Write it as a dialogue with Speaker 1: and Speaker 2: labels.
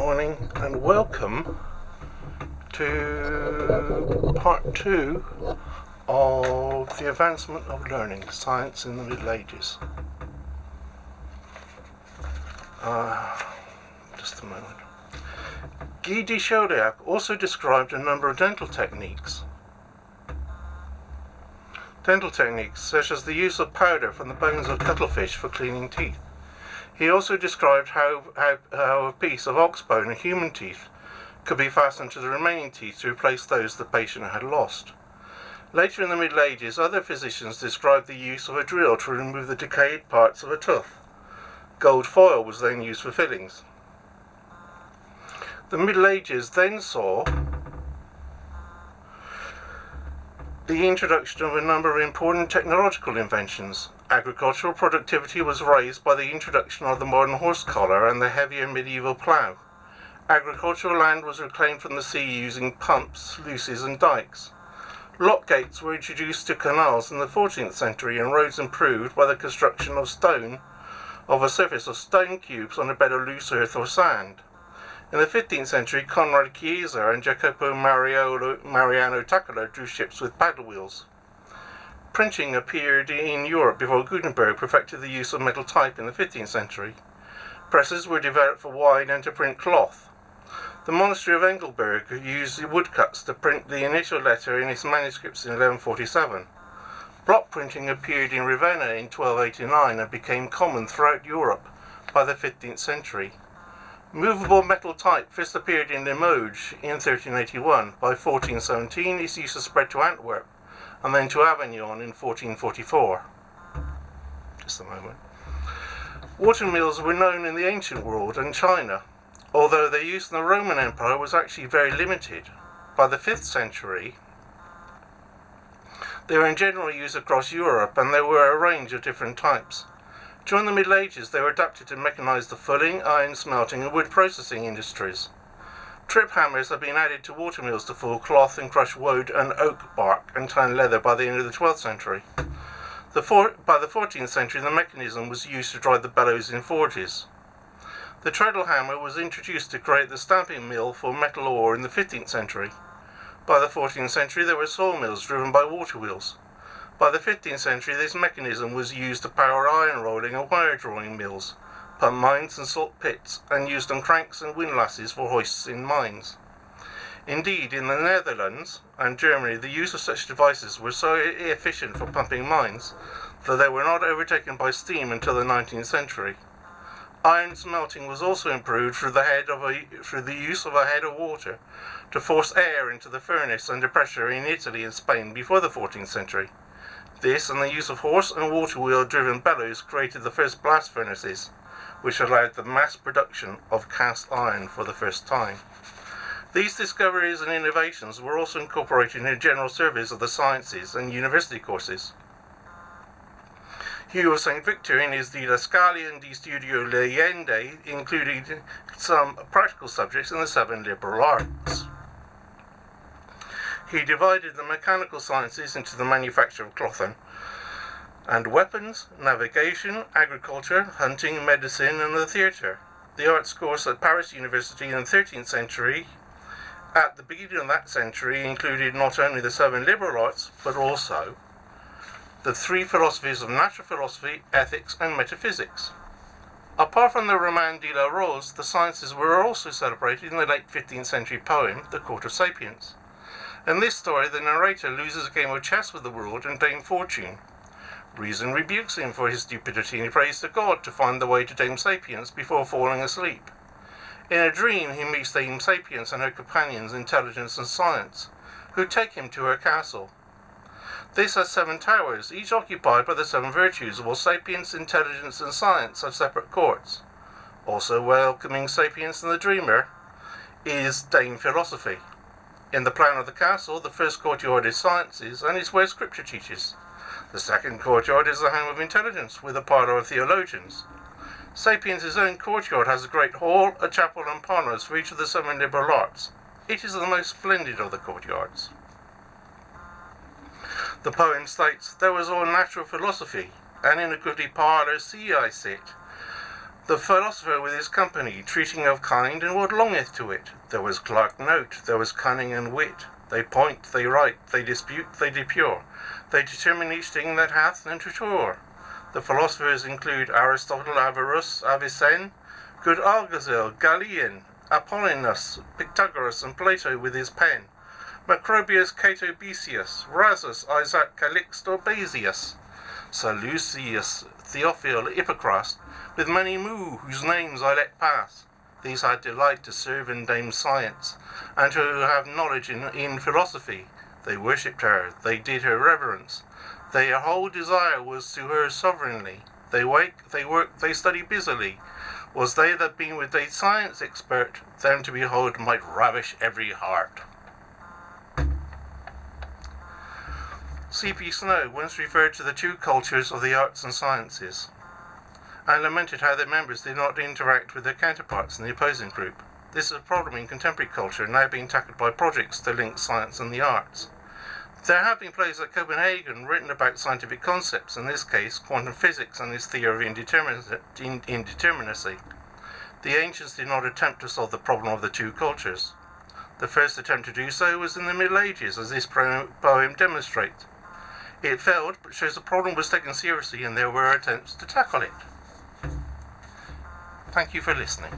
Speaker 1: morning and welcome to part 2 of the advancement of learning, science in the Middle Ages. Just a moment. Guy de Chauliac also described a number of dental techniques. Dental techniques such as the use of powder from the bones of cuttlefish for cleaning teeth. He also described how a piece of ox bone and human teeth could be fastened to the remaining teeth to replace those the patient had lost. Later in the Middle Ages, other physicians described the use of a drill to remove the decayed parts of a tooth. Gold foil was then used for fillings. The Middle Ages then saw the introduction of a number of important technological inventions. Agricultural productivity was raised by the introduction of the modern horse collar and the heavier medieval plough. Agricultural land was reclaimed from the sea using pumps, sluices and dikes. Lock gates were introduced to canals in the 14th century and roads improved by the construction of a surface of stone cubes on a bed of loose earth or sand. In the 15th century, Conrad Chiesa and Jacopo Mariano Taccola drew ships with paddle wheels. Printing appeared in Europe before Gutenberg perfected the use of metal type in the 15th century. Presses were developed for wine and to print cloth. The monastery of Engelberg used woodcuts to print the initial letter in its manuscripts in 1147. Block printing appeared in Ravenna in 1289 and became common throughout Europe by the 15th century. Movable metal type first appeared in Limoges in 1381. By 1417 its use had spread to Antwerp and then to Avignon in 1444. Just a moment. Watermills were known in the ancient world and China, although their use in the Roman Empire was actually very limited. By the 5th century, they were in general use across Europe and there were a range of different types. During the Middle Ages, they were adapted to mechanize the fulling, iron smelting and wood processing industries. Trip hammers have been added to watermills to full cloth and crush wood and oak bark and tan leather by the end of the 12th century. By the 14th century, the mechanism was used to drive the bellows in forges. The treadle hammer was introduced to create the stamping mill for metal ore in the 15th century. By the 14th century, there were sawmills driven by water wheels. By the 15th century, this mechanism was used to power iron rolling and wire drawing mills, pump mines and salt pits, and used on cranks and windlasses for hoists in mines. Indeed, in the Netherlands and Germany, the use of such devices was so efficient for pumping mines that they were not overtaken by steam until the 19th century. Iron smelting was also improved through the use of a head of water to force air into the furnace under pressure in Italy and Spain before the 14th century. This and the use of horse and water wheel driven bellows created the first blast furnaces, which allowed the mass production of cast iron for the first time. These discoveries and innovations were also incorporated in general surveys of the sciences and university courses. Hugh of St. Victor in his Didascalia and De Studio Legendi included some practical subjects in the 7 liberal arts. He divided the mechanical sciences into the manufacture of cloth and weapons, navigation, agriculture, hunting, medicine, and the theatre. The arts course at Paris University in the 13th century, at the beginning of that century, included not only the 7 liberal arts, but also the 3 philosophies of natural philosophy, ethics, and metaphysics. Apart from the Roman de la Rose, the sciences were also celebrated in the late 15th century poem, The Court of Sapience. In this story, the narrator loses a game of chess with the world and Dame Fortune. Reason rebukes him for his stupidity and he prays to God to find the way to Dame Sapience before falling asleep. In a dream, he meets Dame Sapience and her companions, Intelligence and Science, who take him to her castle. This has 7 towers, each occupied by the 7 virtues, while Sapience, Intelligence and Science have separate courts. Also welcoming Sapience and the dreamer is Dame Philosophy. In the plan of the castle, the first courtyard is Sciences, and is where Scripture teaches. The second courtyard is the home of Intelligence, with a parlour of theologians. Sapiens' own courtyard has a great hall, a chapel and parlours for each of the 7 liberal arts. It is the most splendid of the courtyards. The poem states, "There was all natural philosophy, and in a goodly parlour see I sit. The philosopher with his company, treating of kind, and what longeth to it. There was clerk note, there was cunning and wit. They point, they write, they dispute, they depure. They determine each thing that hath literature. The philosophers include Aristotle, Averroes, Avicenne, good Algazel, Galilean, Apollonius, Pythagoras, and Plato with his pen, Macrobius, Cato, Besius, Rhazus, Isaac, Calixto, Basius, Seleucus, Theophil, Hippocras, with many more whose names I let pass. These had delight to serve in Dame Science, and to have knowledge in philosophy. They worshipped her, they did her reverence. Their whole desire was to her sovereignly. They wake, they work, they study busily. Was they that been with a science expert, them to behold might ravish every heart. C.P. Snow once referred to the two cultures of the arts and sciences, and lamented how their members did not interact with their counterparts in the opposing group. This is a problem in contemporary culture, now being tackled by projects to link science and the arts. There have been plays at Copenhagen written about scientific concepts, in this case quantum physics and its theory of indeterminacy. The ancients did not attempt to solve the problem of the two cultures. The first attempt to do so was in the Middle Ages, as this poem demonstrates. It failed, but shows the problem was taken seriously and there were attempts to tackle it. Thank you for listening.